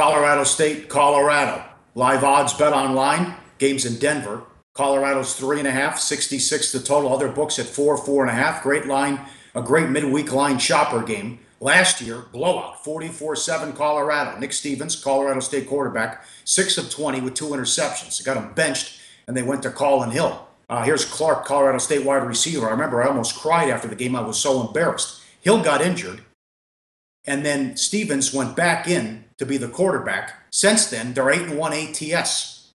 Colorado State, Colorado. Live odds bet online. Games in Denver. Colorado's 3.5, 66 the total. Other books at 4.5. Great line, a great midweek line shopper game. Last year, blowout, 44-7 Colorado. Nick Stevens, Colorado State quarterback, 6 of 20 with 2 interceptions. They got him benched, and they went to Colin Hill. Here's Clark, Colorado State wide receiver. I remember I almost cried after the game. I was so embarrassed. Hill got injured, and then Stevens went back in to be the quarterback. Since then, they're 8-1 ATS.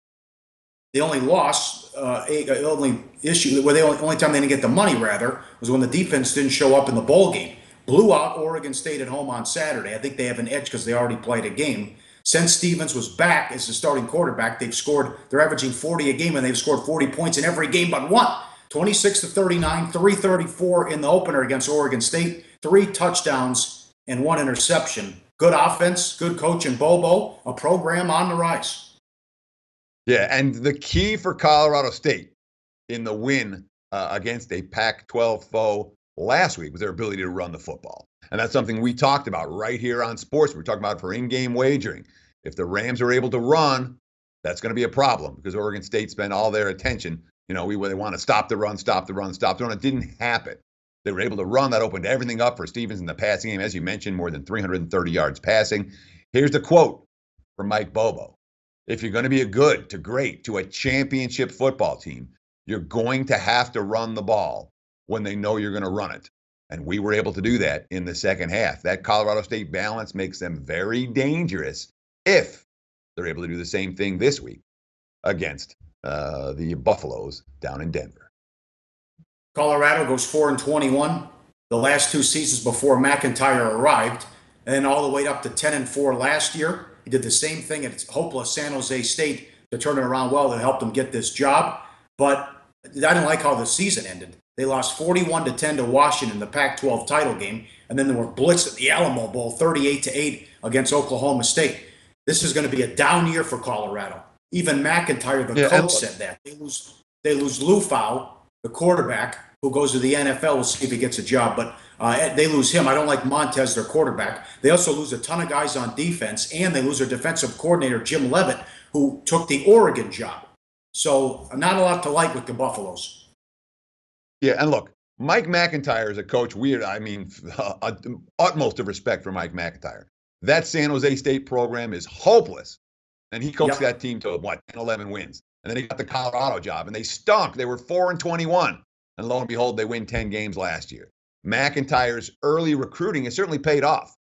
The only loss, only time they didn't get the money, rather, was when the defense didn't show up in the bowl game. Blew out Oregon State at home on Saturday. I think they have an edge because they already played a game. Since Stevens was back as the starting quarterback, they're averaging 40 a game, and they've scored 40 points in every game but one. 26-39, 334 in the opener against Oregon State, 3 touchdowns and 1 interception. Good offense, good coach in Bobo, a program on the rise. Yeah, and the key for Colorado State in the win against a Pac-12 foe last week was their ability to run the football. And that's something we talked about right here on Sports. We're talking about for in-game wagering. If the Rams are able to run, that's going to be a problem because Oregon State spent all their attention. They want to stop the run. It didn't happen. They were able to run. That opened everything up for Stevens in the passing game. As you mentioned, more than 330 yards passing. Here's the quote from Mike Bobo. If you're going to be a good to great to a championship football team, you're going to have to run the ball when they know you're going to run it. And we were able to do that in the second half. That Colorado State balance makes them very dangerous if they're able to do the same thing this week against the Buffaloes down in Denver. Colorado goes 4-21 the last 2 seasons before McIntyre arrived, and then all the way up to 10-4 last year. He did the same thing at hopeless San Jose State to turn it around well to help them get this job. But I didn't like how the season ended. They lost 41-10 to Washington in the Pac-12 title game, and then they were blitzed at the Alamo Bowl 38-8 against Oklahoma State. This is going to be a down year for Colorado. Even McIntyre, the coach, said that. They lose Lufau, the quarterback, who goes to the NFL. We'll see if he gets a job, but they lose him. I don't like Montez, their quarterback. They also lose a ton of guys on defense, and they lose their defensive coordinator, Jim Leavitt, who took the Oregon job. So not a lot to like with the Buffaloes. Yeah, and look, Mike McIntyre is a coach. Utmost of respect for Mike McIntyre. That San Jose State program is hopeless, and he coached that team to, 10, 11 wins. And then he got the Colorado job, and they stunk. They were 4-21, and lo and behold, they win 10 games last year. McIntyre's early recruiting has certainly paid off.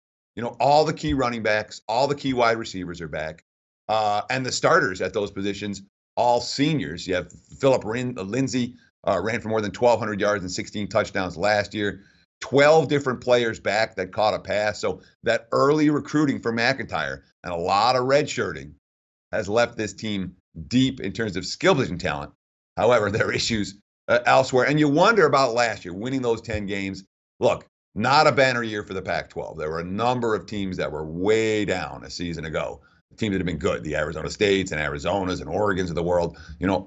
All the key running backs, all the key wide receivers are back, and the starters at those positions, all seniors. You have Philip Lindsay, ran for more than 1,200 yards and 16 touchdowns last year. 12 different players back that caught a pass. So that early recruiting for McIntyre and a lot of redshirting has left this team deep in terms of skill position talent. However, there are issues elsewhere. And you wonder about last year, winning those 10 games. Look, not a banner year for the Pac-12. There were a number of teams that were way down a season ago. Teams that have been good, the Arizona States and Arizonas and Oregons of the world,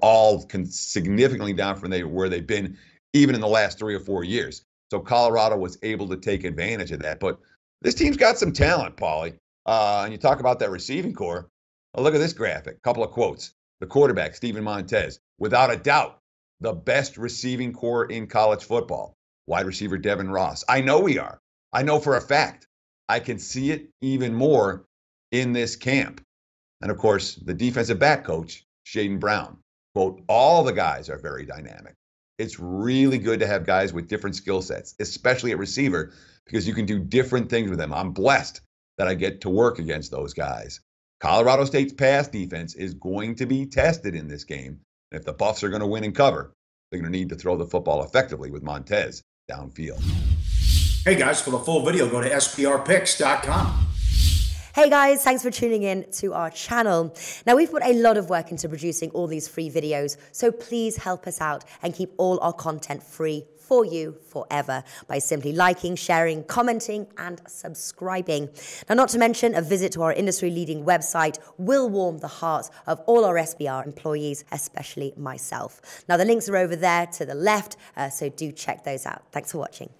all significantly down from where they've been even in the last 3 or 4 years. So Colorado was able to take advantage of that. But this team's got some talent, Pauly. And you talk about that receiving core. Oh, look at this graphic. A couple of quotes. The quarterback, Steven Montez, without a doubt, the best receiving core in college football. Wide receiver Devin Ross. I know we are. I know for a fact. I can see it even more in this camp. And of course, the defensive back coach, Shaden Brown, quote, all the guys are very dynamic. It's really good to have guys with different skill sets, especially at receiver, because you can do different things with them. I'm blessed that I get to work against those guys. Colorado State's pass defense is going to be tested in this game. And if the Buffs are going to win and cover, they're going to need to throw the football effectively with Montez downfield. Hey guys, for the full video, go to sprpicks.com. Hey guys, thanks for tuning in to our channel. Now, we've put a lot of work into producing all these free videos, so please help us out and keep all our content free for you forever by simply liking, sharing, commenting, and subscribing. Now, not to mention, a visit to our industry-leading website will warm the hearts of all our SBR employees, especially myself. Now, the links are over there to the left, so do check those out. Thanks for watching.